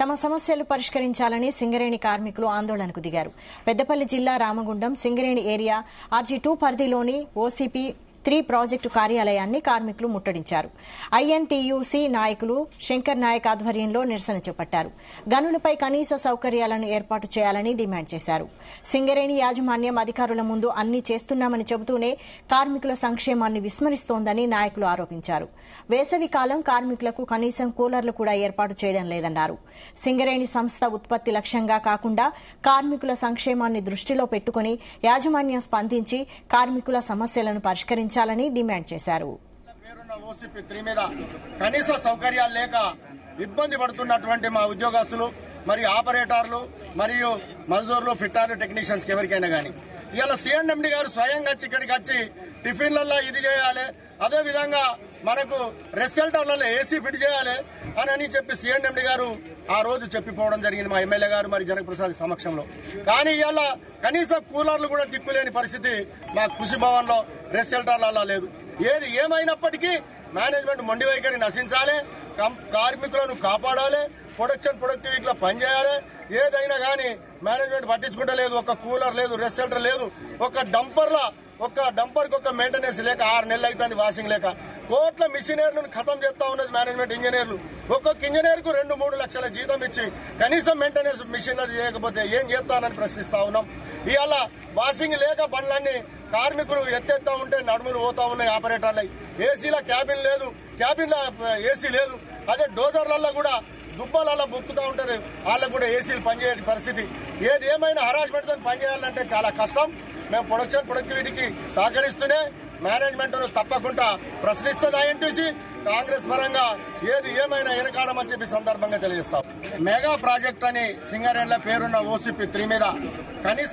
తమ సమస్యలు పరిష్కరించాలని సింగరేణి కార్మికులు ఆందోళనకు దిగారు. పెద్దపల్లి జిల్లా రామగుండం సింగరేణి ఏరియా RG2 పరిధిలోని OCP3 ప్రాజెక్టు కార్యాలయాన్ని కార్మికులు ముట్టడించారు. INTUC నాయకులు శంకర్ నాయక్ ఆధ్వర్యంలో నిరసన చేపట్టారు. గనులపై కనీస సౌకర్యాలను ఏర్పాటు చేయాలని డిమాండ్ చేశారు. సింగరేణి యాజమాన్యం అధికారుల ముందు అన్ని చేస్తున్నామని చెబుతూనే కార్మికుల సంక్షేమాన్ని విస్మరిస్తోందని నాయకులు ఆరోపించారు. వేసవి కాలం కార్మికులకు కనీసం కూలర్లు కూడా ఏర్పాటు చేయడం లేదన్నారు. సింగరేణి సంస్థ ఉత్పత్తి లక్ష్యంగా కాకుండా కార్మికుల సంక్షేమాన్ని దృష్టిలో పెట్టుకుని యాజమాన్యం స్పందించి కార్మికుల సమస్యలను పరిష్కరించాలని డిమాండ్ చేశారు. OCP3 మీద కనీస సౌకర్యాలు లేక ఇబ్బంది పడుతున్నటువంటి మా ఉద్యోగస్తులు మరియు ఆపరేటర్లు మరియు మజదూర్లు ఫిట్టారు టెక్నీషియన్స్ ఎవరికైనా కానీ ఇవాళ CNMD గారు స్వయంగా ఇక్కడికి వచ్చి టిఫిన్లలో ఇది చేయాలి, అదే విధంగా మనకు రెస్టెల్టర్లలో AC ఫిట్ చేయాలి అని చెప్పి CNMD గారు ఆ రోజు చెప్పిపోవడం జరిగింది మా ఎమ్మెల్యే గారు మరి జనకప్రసాద్ సమక్షంలో. కానీ ఇవాళ కనీసం కూలర్లు కూడా దిక్కులేని పరిస్థితి మా కృషి భవన్లో రెస్టెల్టర్లలో లేదు. ఏది ఏమైనప్పటికీ మేనేజ్మెంట్ మొండి వైఖరి నశించాలి, కార్మికులను కాపాడాలి, ప్రొడక్టివిటీలో పనిచేయాలి. ఏదైనా కానీ మేనేజ్మెంట్ పట్టించుకుంటలేదు. ఒక కూలర్ లేదు, రెస్టెల్టర్ లేదు, ఒక డంపర్కి ఒక మెయింటెనెన్స్ లేక 6 నెలలు అవుతుంది వాషింగ్ లేక. కోట్ల మిషనరీలను ఖతం చేస్తా ఉన్నది మేనేజ్మెంట్. ఇంజనీర్లు ఒక్కొక్క ఇంజనీర్కు 2-3 లక్షల జీతం ఇచ్చి కనీసం మెయింటెనెన్స్ మిషన్లు చేయకపోతే ఏం చేస్తానని ప్రశ్నిస్తా ఉన్నాం. ఇవాళ వాషింగ్ లేక బండ్లన్నీ కార్మికులు ఎత్తేస్తా ఉంటే నడుములు పోతా ఉన్నాయి ఆపరేటర్లు. ఏసీల క్యాబిన్ లేదు, క్యాబిన్లో AC లేదు. అదే డోజర్లలో కూడా దుబ్బలలో బుక్కుతూ ఉంటారు, వాళ్ళకు కూడా ఏసీలు పనిచేయ పరిస్థితి. ఏది ఏమైనా హరాస్మెంట్తో పనిచేయాలంటే చాలా కష్టం. మేము ప్రొడక్టివిటీకి సహకరిస్తూనే మేనేజ్మెంట్ను తప్పకుండా ప్రశ్నిస్తుంది INTUC. కాంగ్రెస్ పరంగా ఏది ఏమైనా వెనకాడమని చెప్పి సందర్భంగా తెలియజేస్తాం. మెగా ప్రాజెక్ట్ అని సింగరేణిలో పేరున్న OCP3 మీద కనీస